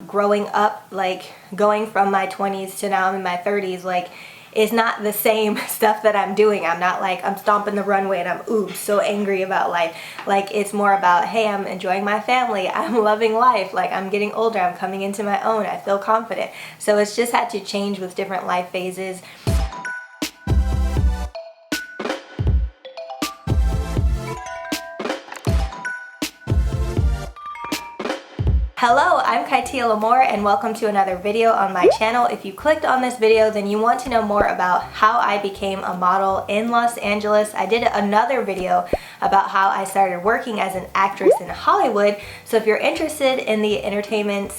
growing up, like going from my 20s to now I'm in my 30s, like is not the same stuff that I'm doing. I'm not like I'm stomping the runway and I'm oops so angry about life. Like it's more about, hey, I'm enjoying my family, I'm loving life, like I'm getting older, I'm coming into my own, I feel confident. So it's just had to change with different life phases. Hello, I'm Kaitia Lamore and welcome to another video on my channel. If you clicked on this video, then you want to know more about how I became a model in Los Angeles. I did another video about how I started working as an actress in Hollywood. So if you're interested in the entertainment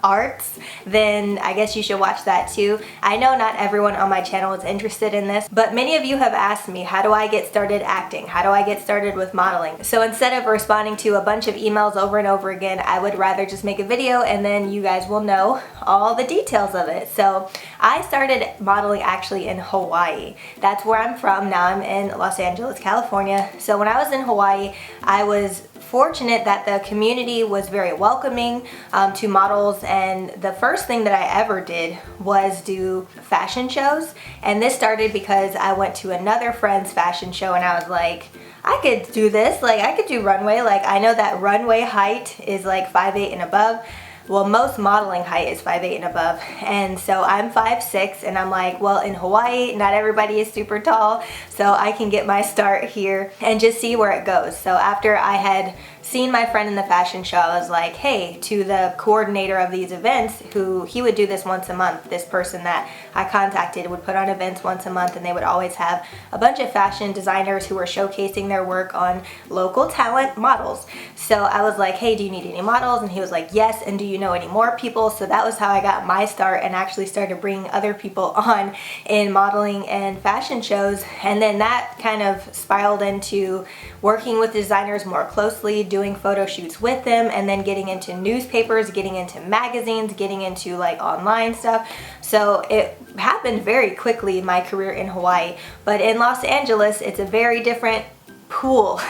arts, then I guess you should watch that too. I know not everyone on my channel is interested in this, but many of you have asked me, how do I get started acting? How do I get started with modeling? So instead of responding to a bunch of emails over and over again, I would rather just make a video and then you guys will know all the details of it. So I started modeling actually in Hawaii. That's where I'm from. Now I'm in Los Angeles, California. So when I was in Hawaii, I was fortunate that the community was very welcoming to models, and the first thing that I ever did was do fashion shows. And this started because I went to another friend's fashion show and I was like, I could do this, like I could do runway. Like I know that runway height is like 5'8" and above. Well, most modeling height is 5'8" and above, and so I'm 5'6", and I'm like, well, in Hawaii, not everybody is super tall, so I can get my start here and just see where it goes. So after I had seen my friend in the fashion show, I was like, hey, to the coordinator of these events, who he would do this once a month, this person that I contacted would put on events once a month, and they would always have a bunch of fashion designers who were showcasing their work on local talent models. So I was like, hey, do you need any models? And he was like, yes, and do you know any more people? So that was how I got my start and actually started bringing other people on in modeling and fashion shows. And then that kind of spiraled into working with designers more closely, doing photo shoots with them, and then getting into newspapers, getting into magazines, getting into like online stuff. So it happened very quickly, my career in Hawaii. But in Los Angeles, it's a very different pool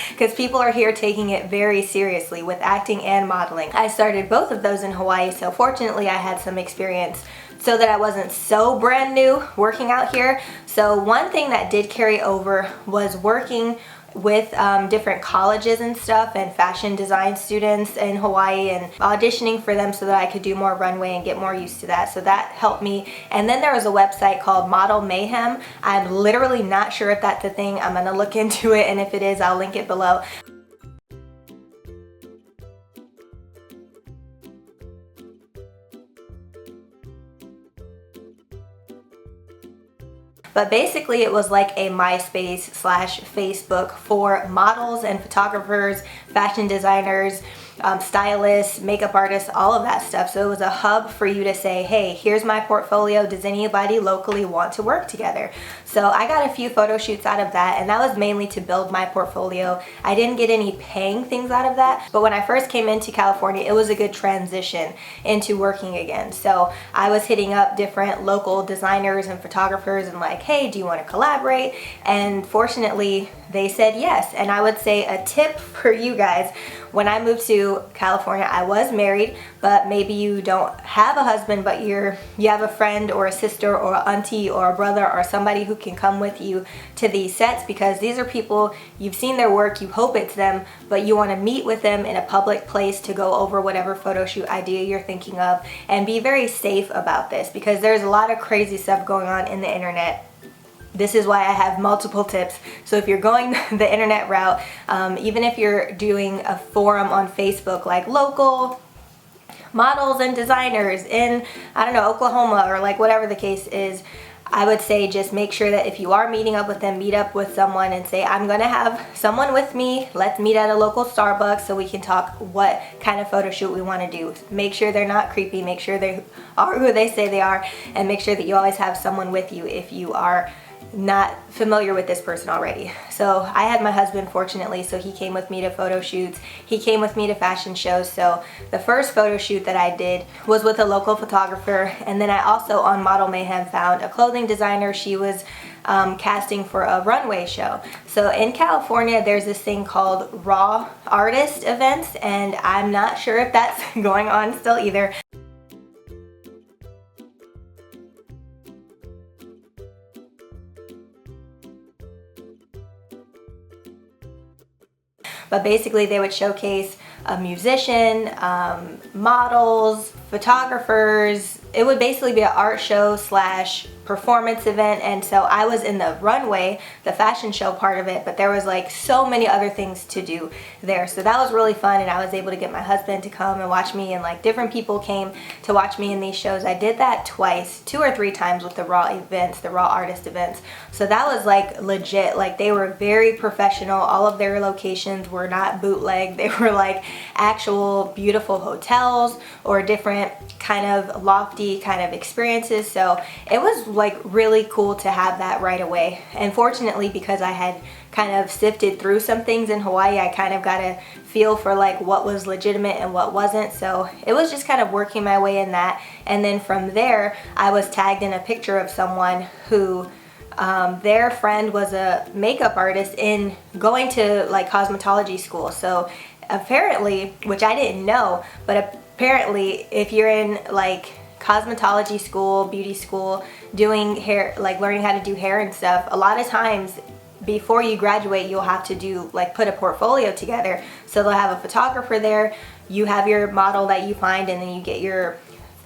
because people are here taking it very seriously with acting and modeling. I started both of those in Hawaii, so fortunately I had some experience so that I wasn't so brand new working out here. So one thing that did carry over was working with different colleges and stuff and fashion design students in Hawaii and auditioning for them so that I could do more runway and get more used to that. So that helped me. And then there was a website called Model Mayhem. I'm literally not sure if that's a thing. I'm gonna look into it, and if it is, I'll link it below. But basically it was like a MySpace / Facebook for models and photographers, fashion designers, stylists, makeup artists, all of that stuff. So it was a hub for you to say, hey, here's my portfolio, does anybody locally want to work together? So I got a few photo shoots out of that, and that was mainly to build my portfolio. I didn't get any paying things out of that, but when I first came into California, it was a good transition into working again. So I was hitting up different local designers and photographers and like, hey, do you want to collaborate? And fortunately, they said yes. And I would say a tip for you guys, when I moved to California, I was married, but maybe you don't have a husband, but you have a friend or a sister or an auntie or a brother or somebody who can come with you to these sets, because these are people, you've seen their work, you hope it's them, but you want to meet with them in a public place to go over whatever photo shoot idea you're thinking of, and be very safe about this because there's a lot of crazy stuff going on in the internet. This is why I have multiple tips. So if you're going the internet route, even if you're doing a forum on Facebook like local models and designers in, I don't know, Oklahoma or like whatever the case is, I would say just make sure that if you are meeting up with them, meet up with someone and say, I'm gonna have someone with me, let's meet at a local Starbucks so we can talk what kind of photo shoot we want to do. Make sure they're not creepy, make sure they are who they say they are, and make sure that you always have someone with you if you are not familiar with this person already. So I had my husband, fortunately, so he came with me to photo shoots. He came with me to fashion shows. So the first photo shoot that I did was with a local photographer, and then I also on Model Mayhem found a clothing designer. She was casting for a runway show. So in California, there's this thing called Raw Artist Events, and I'm not sure if that's going on still either. But basically they would showcase a musician, models, photographers. It would basically be an art show slash performance event, and so I was in the runway, the fashion show part of it, but there was like so many other things to do there. So that was really fun, and I was able to get my husband to come and watch me, and like different people came to watch me in these shows. I did that twice, 2 or 3 times with the Raw events, the Raw artist events. So that was like legit, like they were very professional. All of their locations were not bootleg. They were like actual beautiful hotels or different kind of lofty kind of experiences. So it was like really cool to have that right away. And fortunately, because I had kind of sifted through some things in Hawaii, I kind of got a feel for like what was legitimate and what wasn't. So it was just kind of working my way in that. And then from there, I was tagged in a picture of someone who their friend was a makeup artist in going to like cosmetology school. So apparently, which I didn't know, but apparently if you're in like cosmetology school, beauty school, doing hair, like learning how to do hair and stuff, a lot of times before you graduate you'll have to do like put a portfolio together. So they'll have a photographer there, you have your model that you find, and then you get your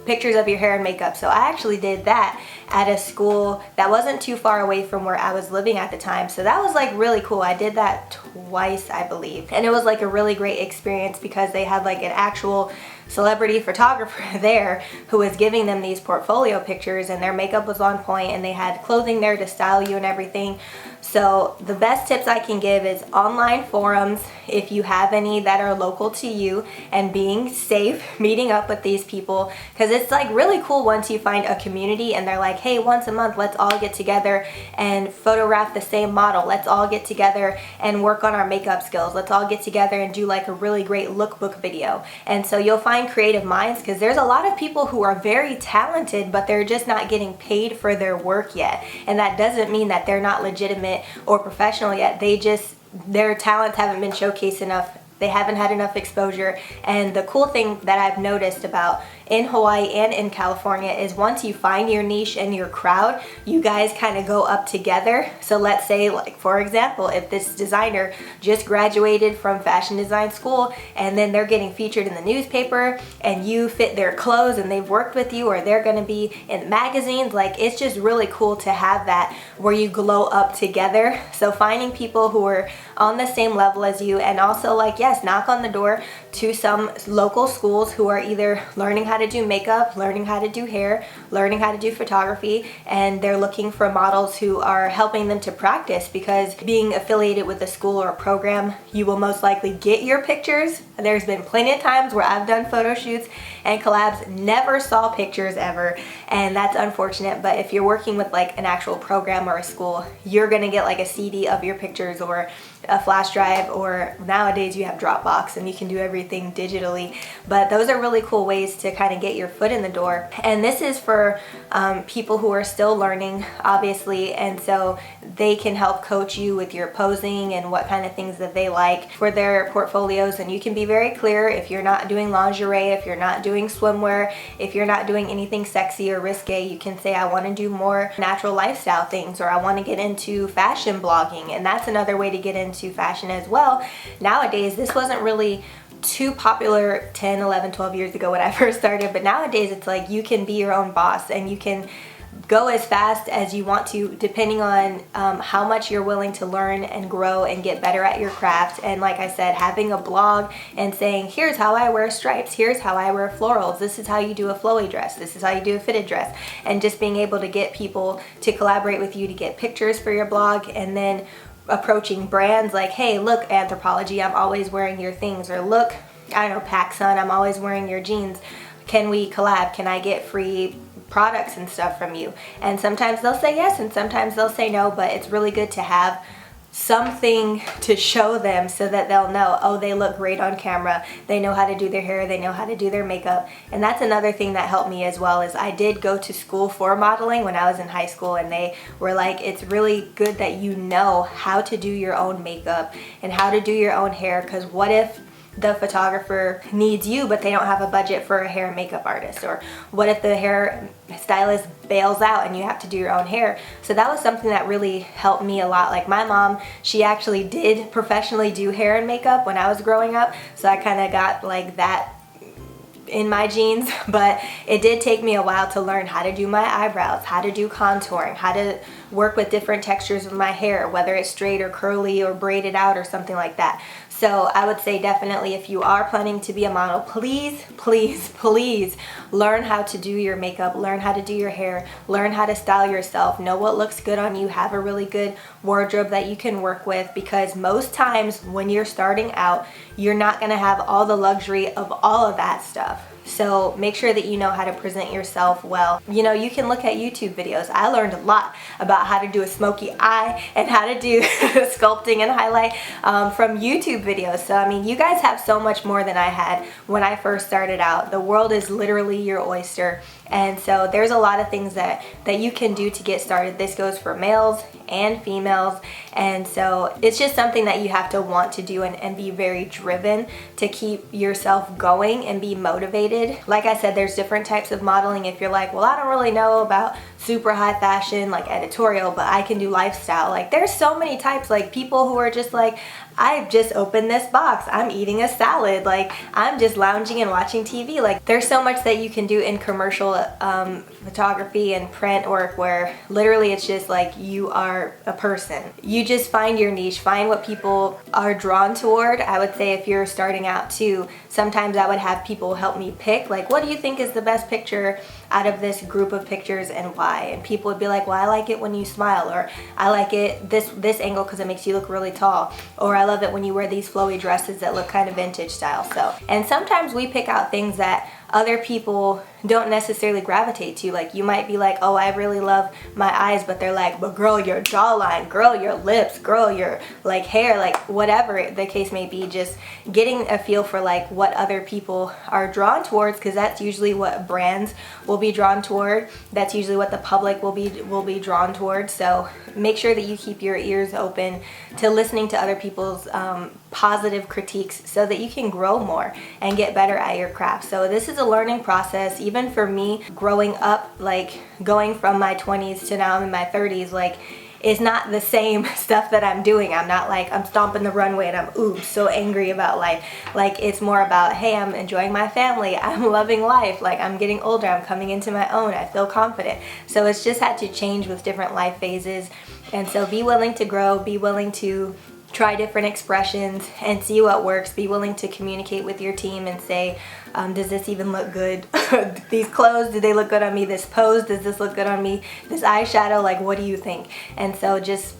pictures of your hair and makeup. So I actually did that at a school that wasn't too far away from where I was living at the time. So that was like really cool. I did that twice, I believe. And it was like a really great experience because they had like an actual celebrity photographer there who was giving them these portfolio pictures, and their makeup was on point, and they had clothing there to style you and everything. So the best tips I can give is online forums, if you have any that are local to you, and being safe, meeting up with these people, because it's like really cool once you find a community and they're like, hey, once a month let's all get together and photograph the same model, let's all get together and work on our makeup skills, let's all get together and do like a really great lookbook video. And so you'll find creative minds, because there's a lot of people who are very talented but they're just not getting paid for their work yet. And that doesn't mean that they're not legitimate or professional yet. They just, their talents haven't been showcased enough. They haven't had enough exposure. And the cool thing that I've noticed about in Hawaii and in California is once you find your niche and your crowd, you guys kind of go up together. So let's say, like for example, if this designer just graduated from fashion design school and then they're getting featured in the newspaper and you fit their clothes and they've worked with you, or they're going to be in magazines, like it's just really cool to have that where you glow up together. So finding people who are on the same level as you, and also like, yes, knock on the door to some local schools who are either learning how to do makeup, learning how to do hair, learning how to do photography, and they're looking for models who are helping them to practice, because being affiliated with a school or a program, you will most likely get your pictures. There's been plenty of times where I've done photo shoots and collabs, never saw pictures ever, and that's unfortunate. But if you're working with like an actual program or a school, you're gonna get like a CD of your pictures or a flash drive, or nowadays you have Dropbox and you can do everything digitally. But those are really cool ways to kind of get your foot in the door. And this is for people who are still learning, obviously, and so they can help coach you with your posing and what kind of things that they like for their portfolios. And you can be very clear if you're not doing lingerie, if you're not doing swimwear, if you're not doing anything sexy or risque. You can say, I want to do more natural lifestyle things, or I want to get into fashion blogging. And that's another way to get into fashion as well. Nowadays, this wasn't really too popular 10, 11, 12 years ago when I first started, but nowadays it's like you can be your own boss and you can go as fast as you want to, depending on how much you're willing to learn and grow and get better at your craft. And like I said, having a blog and saying, here's how I wear stripes, here's how I wear florals, this is how you do a flowy dress, this is how you do a fitted dress, and just being able to get people to collaborate with you to get pictures for your blog. And then approaching brands like, hey, look, Anthropologie, I'm always wearing your things, or look, I don't know, PacSun, I'm always wearing your jeans, can we collab, can I get free products and stuff from you? And sometimes they'll say yes and sometimes they'll say no, but it's really good to have something to show them so that they'll know, oh, they look great on camera, they know how to do their hair, they know how to do their makeup. And that's another thing that helped me as well, is I did go to school for modeling when I was in high school, and they were like, it's really good that you know how to do your own makeup and how to do your own hair, because what if the photographer needs you but they don't have a budget for a hair and makeup artist, or what if the hair stylist bails out and you have to do your own hair. So that was something that really helped me a lot. Like my mom, she actually did professionally do hair and makeup when I was growing up, so I kind of got like that in my genes. But it did take me a while to learn how to do my eyebrows, how to do contouring, how to work with different textures of my hair, whether it's straight or curly or braided out or something like that. So I would say definitely, if you are planning to be a model, please, please, please learn how to do your makeup, learn how to do your hair, learn how to style yourself, know what looks good on you, have a really good wardrobe that you can work with, because most times when you're starting out, you're not going to have all the luxury of all of that stuff. So make sure that you know how to present yourself well. You know, you can look at YouTube videos. I learned a lot about how to do a smoky eye and how to do sculpting and highlight from YouTube videos. So I mean, you guys have so much more than I had when I first started out. The world is literally your oyster. And so there's a lot of things that you can do to get started. This goes for males and females. And so it's just something that you have to want to do and be very driven to keep yourself going and be motivated. Like I said, there's different types of modeling. If you're like, well, I don't really know about super high fashion, like editorial, but I can do lifestyle. Like there's so many types, like people who are just like, I've just opened this box, I'm eating a salad, like I'm just lounging and watching TV. Like there's so much that you can do in commercial photography and print work, where literally it's just like you are a person. You just find your niche, find what people are drawn toward. I would say if you're starting out too, sometimes I would have people help me pick, like, what do you think is the best picture out of this group of pictures and why? And people would be like, well, I like it when you smile, or I like it this angle because it makes you look really tall, or I love it when you wear these flowy dresses that look kind of vintage style. So, and sometimes we pick out things that other people don't necessarily gravitate to. Like you might be like, oh, I really love my eyes, but they're like, but girl, your jawline, girl, your lips, girl, your like hair, like whatever the case may be. Just getting a feel for like what other people are drawn towards, because that's usually what brands will be drawn toward. That's usually what the public will be drawn towards. So make sure that you keep your ears open to listening to other people's positive critiques so that you can grow more and get better at your craft. So this is a learning process. Even for me, growing up, like going from my 20s to now I'm in my 30s, like it's not the same stuff that I'm doing. I'm not like I'm stomping the runway and I'm oops so angry about life. Like it's more about, hey, I'm enjoying my family, I'm loving life, like I'm getting older, I'm coming into my own, I feel confident. So it's just had to change with different life phases. And so be willing to grow, be willing to try different expressions and see what works. Be willing to communicate with your team and say, does this even look good? These clothes, do they look good on me? This pose, does this look good on me? This eyeshadow, like what do you think? And so just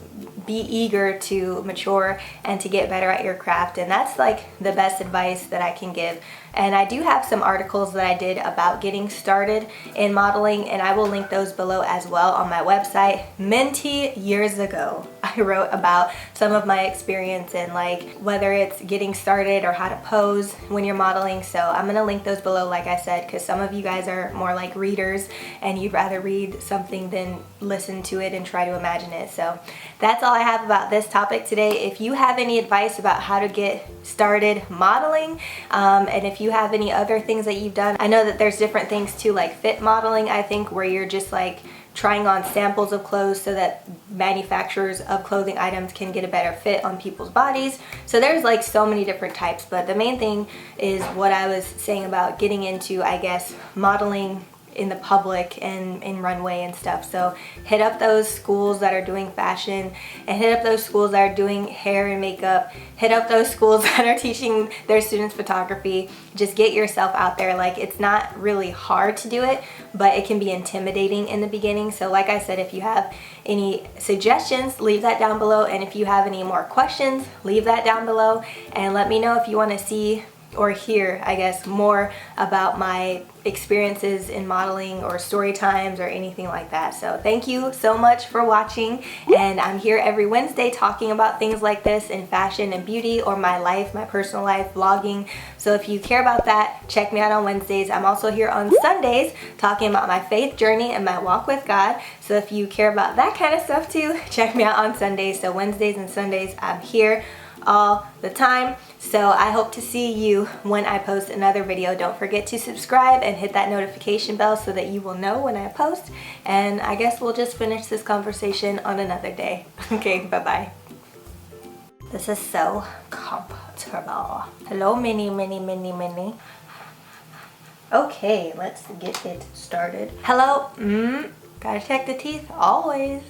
be eager to mature and to get better at your craft. And that's like the best advice that I can give. And I do have some articles that I did about getting started in modeling, and I will link those below as well on my website. Many years ago, I wrote about some of my experience in like whether it's getting started or how to pose when you're modeling. So I'm gonna link those below, like I said, because some of you guys are more like readers and you'd rather read something than listen to it and try to imagine it. So that's all I have about this topic today. If you have any advice about how to get started modeling, and if you have any other things that you've done, I know that there's different things too, like fit modeling, I think, where you're just like trying on samples of clothes so that manufacturers of clothing items can get a better fit on people's bodies. So there's like so many different types, but the main thing is what I was saying about getting into, I guess, modeling in the public and in runway and stuff. So hit up those schools that are doing fashion, and hit up those schools that are doing hair and makeup, hit up those schools that are teaching their students photography. Just get yourself out there. Like it's not really hard to do it, but it can be intimidating in the beginning. So like I said, if you have any suggestions, leave that down below, and if you have any more questions, leave that down below, and let me know if you want to see or hear, I guess, more about my experiences in modeling or story times or anything like that. So thank you so much for watching, and I'm here every Wednesday talking about things like this in fashion and beauty, or my life, my personal life, vlogging. So if you care about that, check me out on Wednesdays. I'm also here on Sundays talking about my faith journey and my walk with God. So if you care about that kind of stuff too, check me out on Sundays. So Wednesdays and Sundays, I'm here all the time. So I hope to see you when I post another video. Don't forget to subscribe and hit that notification bell so that you will know when I post. And I guess we'll just finish this conversation on another day. Okay, bye-bye. This is so comfortable. Hello, Minnie, Minnie, Minnie, Minnie. Okay, let's get it started. Hello. Gotta check the teeth always.